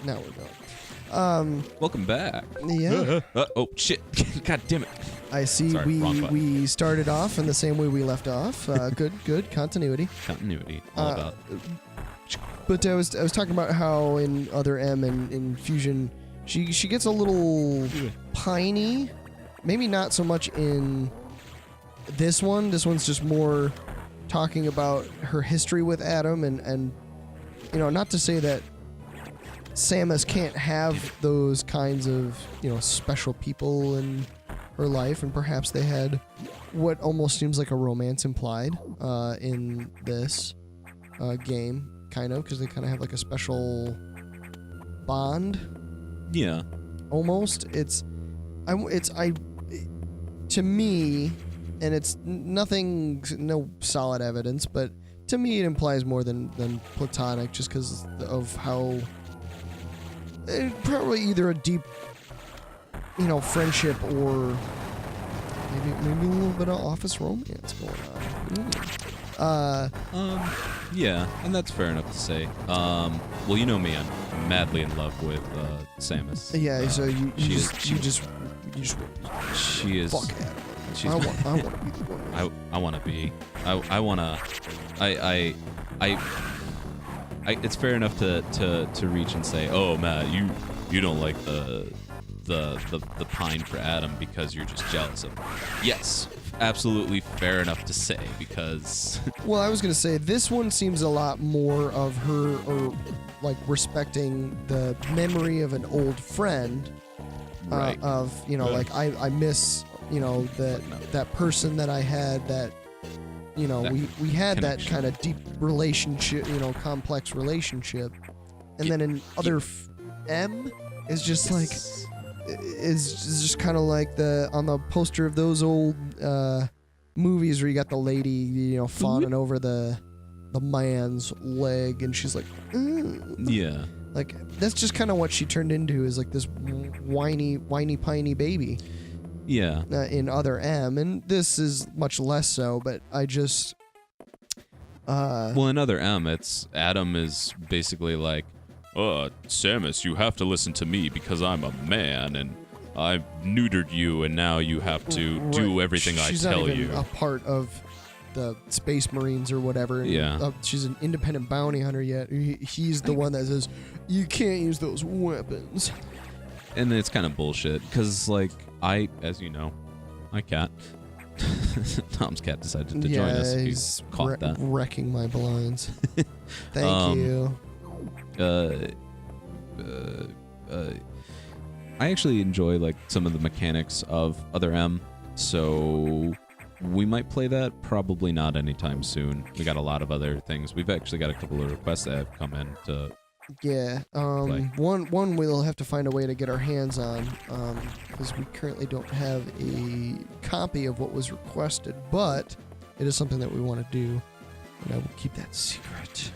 Now we're going. Welcome back. Yeah. Oh shit! God damn it! I see. Sorry, wrong button. We started off in the same way we left off. Good continuity. Continuity, all about. But I was talking about how in other M and in Fusion, she gets a little piney. Maybe not so much in this one. This one's just more talking about her history with Adam and you know, not to say that Samus can't have those kinds of, you know, special people in her life, and perhaps they had what almost seems like a romance implied in this game, kind of, because they kind of have like a special bond. Yeah. Almost. To me, and it's nothing, no solid evidence, but to me it implies more than platonic, just because of how probably either a deep, you know, friendship or maybe a little bit of office romance going on. Yeah, and that's fair enough to say. Well, you know me, I'm madly in love with Samus. Yeah, so you just she is. Fuck Adam. She's I want to be the one. I want to be. I want to. It's fair enough to reach and say, oh Matt, you don't like the pine for Adam because you're just jealous of him. Yes, absolutely fair enough to say, because well, I was gonna say this one seems a lot more of her, or like respecting the memory of an old friend, right. Of, you know, like I miss, you know, that person that I had, that, you know, we had connection. that kind of deep relationship, you know, complex relationship, and then in other M is just like is just kind of like on the poster of those old movies where you got the lady, you know, fawning over the man's leg, and she's like, yeah, like that's just kind of what she turned into, is like this whiny piney baby. Yeah. In other M, and this is much less so, but I just well, in other M, it's Adam is basically like, Samus, you have to listen to me because I'm a man and I neutered you, and now you have to do everything I tell you. She's not even a part of the Space Marines or whatever. Yeah. She's an independent bounty hunter yet. He's the one that says, you can't use those weapons. And it's kind of bullshit, because, like, as you know, my cat, Tom's cat decided to join us. If you caught that. Wrecking my blinds. Thank you. I actually enjoy, like, some of the mechanics of Other M, so we might play that. Probably not anytime soon. We got a lot of other things. We've actually got a couple of requests that have come in to... Yeah, one we'll have to find a way to get our hands on, because we currently don't have a copy of what was requested, but it is something that we want to do, and I will keep that secret.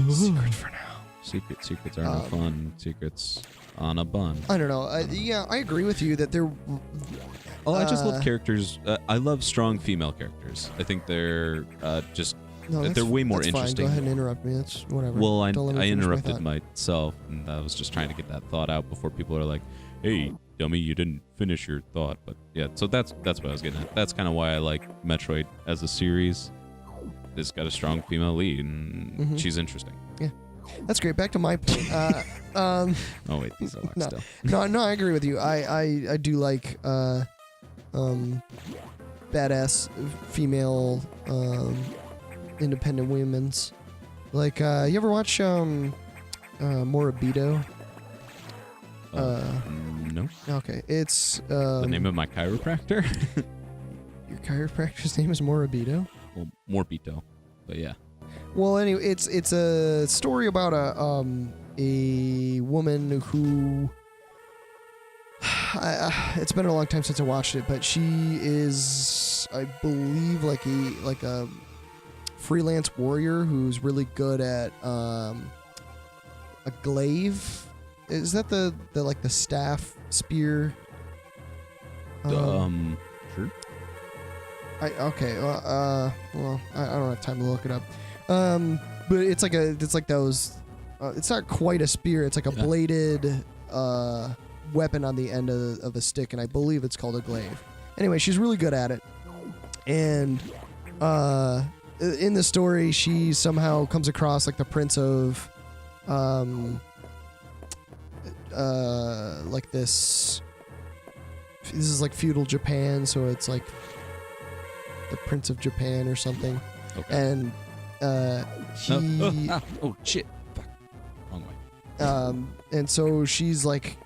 Secret for now. Secrets are no fun. Secrets on a bun. I don't know. Yeah, I agree with you that they're... Oh, I just love characters. I love strong female characters. I think they're just... No, they're way more interesting. Fine. Go ahead and interrupt me. That's whatever. Well, I interrupted myself, and I was just trying to get that thought out before people are like, "Hey, dummy, you didn't finish your thought." But yeah, so that's what I was getting at. That's kind of why I like Metroid as a series. It's got a strong female lead, and she's interesting. Yeah, that's great. Back to my point. Oh wait, these are no, still. no, I agree with you. I do like badass female independent women's. Like, you ever watch Morabito? No. Okay, it's The name of my chiropractor? Your chiropractor's name is Morabito? Well, Morbito, but yeah. Well, anyway, it's a story about a woman who... it's been a long time since I watched it, but she is, I believe, like a freelance warrior who's really good at a glaive. Is that the like the staff spear? Sure. Well, I don't have time to look it up. But it's like those it's not quite a spear. It's like a bladed weapon on the end of a stick, and I believe it's called a glaive. Anyway, she's really good at it. And in the story, she somehow comes across like the prince of like this is like feudal Japan, so it's like the Prince of Japan or something. Okay. And he oh shit. Fuck. Wrong way. And so she's like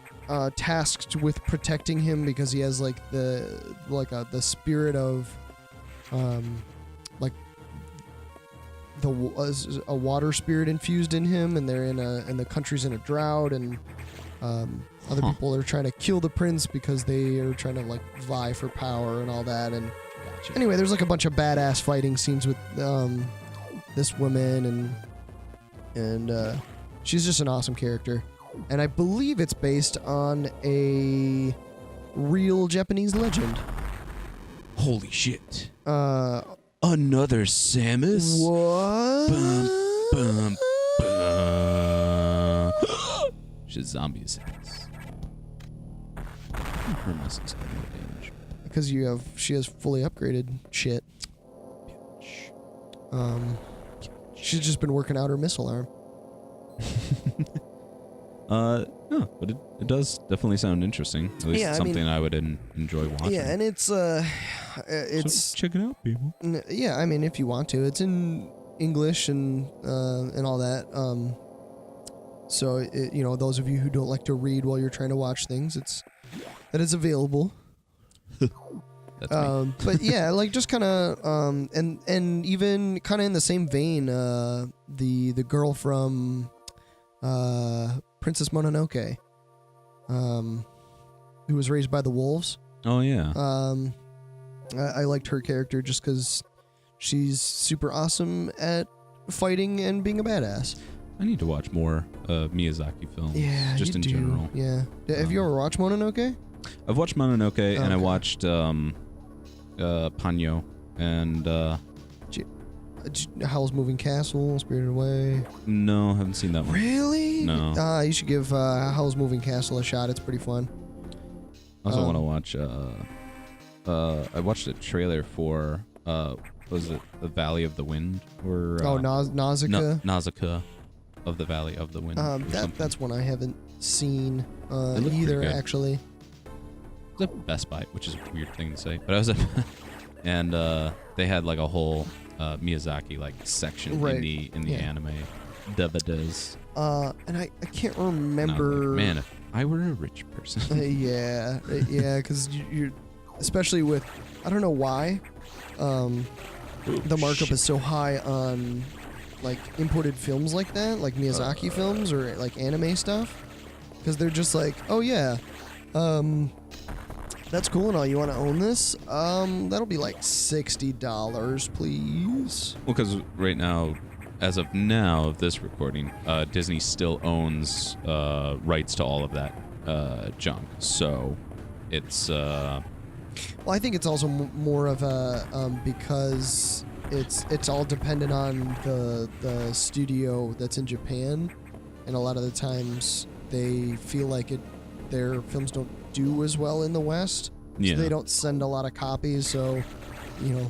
tasked with protecting him because he has like the spirit of like a water spirit infused in him, and they're and the country's in a drought, and other people are trying to kill the prince because they are trying to like vie for power and all that. And anyway, there's like a bunch of badass fighting scenes with this woman, and she's just an awesome character. And I believe it's based on a real Japanese legend. Holy shit. Another Samus? What? Bum, bum, bum. She's zombie Samus. Her muscles have more damage. Because she has fully upgraded shit. She's just been working out her missile arm. No, but it does definitely sound interesting. At least something I would enjoy watching. Yeah, and it's so check it out, people. Yeah, I mean, if you want to, it's in English and all that. So those of you who don't like to read while you're trying to watch things, that is available. That's me. But yeah, like just kind of and even kind of in the same vein, the girl from Princess Mononoke, who was raised by the wolves. Oh yeah. I liked her character just because she's super awesome at fighting and being a badass. I need to watch more Miyazaki films. Yeah, just in general. Yeah. Have you ever watched Mononoke? I've watched Mononoke, and I watched Ponyo, and Howl's Moving Castle, Spirited Away. No, haven't seen that one. Really? No. You should give Howl's Moving Castle a shot. It's pretty fun. I also want to watch. I watched a trailer for was it The Valley of the Wind or Nausicaa. Nausicaa of the Valley of the Wind. That's one I haven't seen either, either, actually. It was at Best Buy, which is a weird thing to say, but I was at and they had like a whole Miyazaki like section in the anime DVDs. And I can't remember. Like, man, if I were a rich person. yeah, because you're especially with, I don't know why, the markup is so high on like imported films like that, like Miyazaki films or like anime stuff, because they're just like, oh yeah, that's cool and all. You want to own this? That'll be like $60, please. Well, because right now, as of now of this recording, Disney still owns rights to all of that junk. So it's. Well, I think it's also more of a because it's all dependent on the studio that's in Japan, and a lot of the times they feel like their films don't do as well in the West. Yeah. So they don't send a lot of copies, so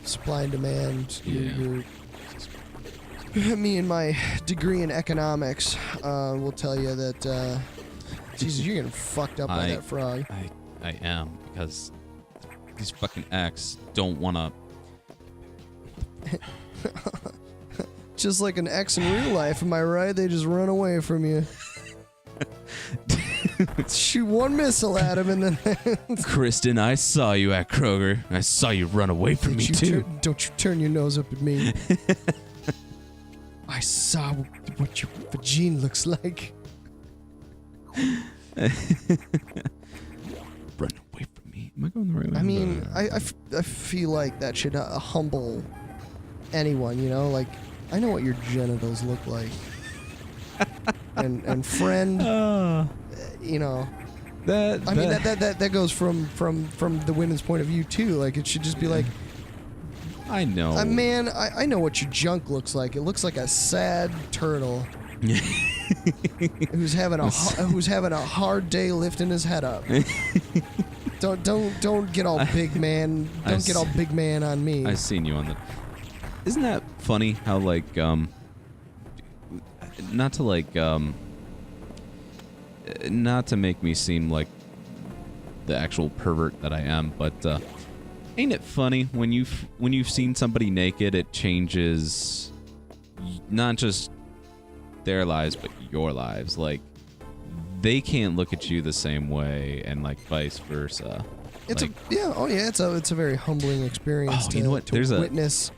supply and demand. Yeah. Me and my degree in economics will tell you that Jesus, you're getting fucked up by that frog. I am, because these fucking X don't wanna. Just like an X in real life, am I right? They just run away from you. Shoot one missile at him and then... Kristen, I saw you at Kroger. I saw you run away from me too. Don't you turn your nose up at me. I saw what your vagina looks like. Run away from me. Am I going the right way? I mean, I feel like that should humble anyone, Like, I know what your genitals look like. and friend, that goes from the women's point of view too. Like, it should just be like, I know, man, I know what your junk looks like. It looks like a sad turtle. who's having a hard day lifting his head up. Don't get all big man. Don't get all big man on me. I've seen you on the. Isn't that funny? How like not to make me seem like the actual pervert that I am, but ain't it funny when you've seen somebody naked, it changes not just their lives but your lives. Like they can't look at you the same way, and like vice versa. It's like, it's a very humbling experience. You know what? To witness,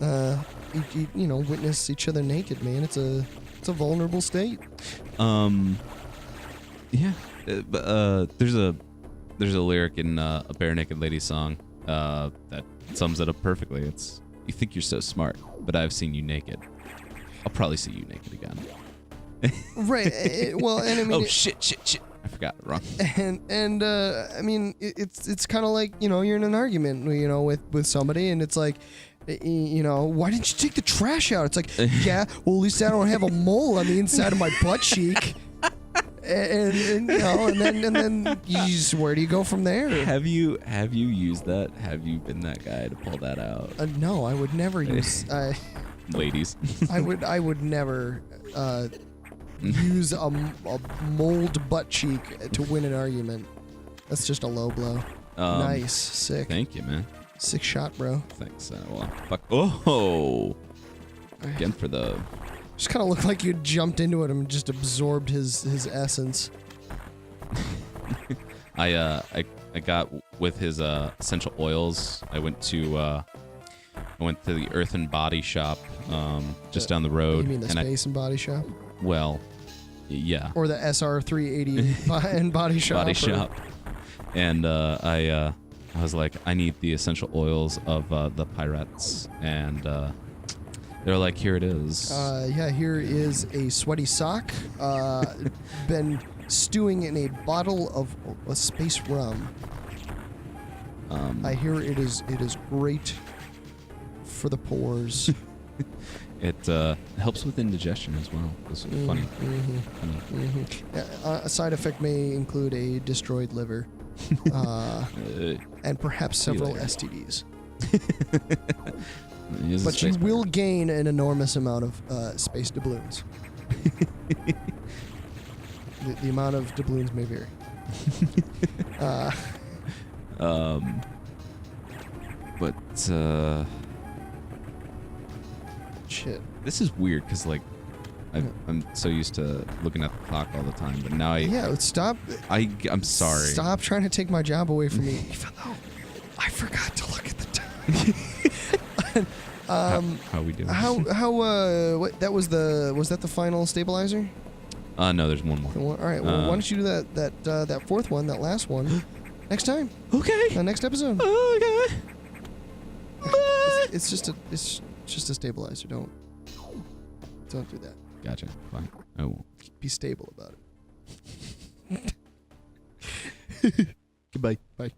witness each other naked, man. It's a vulnerable state. Yeah, but there's a lyric in a Bare Naked Lady song that sums it up perfectly. It's, you think you're so smart, but I've seen you naked. I'll probably see you naked again. Right. Well, and I mean. Oh shit! I forgot it wrong. And I mean, it's kind of like, you're in an argument, with somebody, and it's like, why didn't you take the trash out? It's like, yeah, well, at least I don't have a mole on the inside of my butt cheek. And then you just, where do you go from there? Have you used that? Have you been that guy to pull that out? No, I would never use. Ladies. I would never use a mold butt cheek to win an argument. That's just a low blow. Nice, sick. Thank you, man. Sick shot, bro. Thanks. Well, fuck. Oh, again for the. Just kind of looked like you jumped into it and just absorbed his essence. I got with his essential oils. I went to the Earth and Body Shop just down the road. You mean the Space and Body Shop? Well, yeah. Or the SR380 and Body Shop. Body Shop. And I was like, I need the essential oils of the pirates, and they're like, here it is. Here is a sweaty sock. Been stewing in a bottle of a space rum. I hear it is great for the pores. It helps with indigestion as well. This is funny. A side effect may include a destroyed liver, and perhaps several STDs. But you will gain an enormous amount of space doubloons. The amount of doubloons may vary. But shit. This is weird because like I'm so used to looking at the clock all the time, but now stop. I'm sorry. Stop trying to take my job away from me. Even though I forgot to look at the time. How we doing? What that was that the final stabilizer? No, there's one more. All right. Well, why don't you do that fourth one, that last one, next time? Okay. Next episode. Okay. It's just a stabilizer. Don't do that. Gotcha. Fine. I won't. Be stable about it. Goodbye. Bye.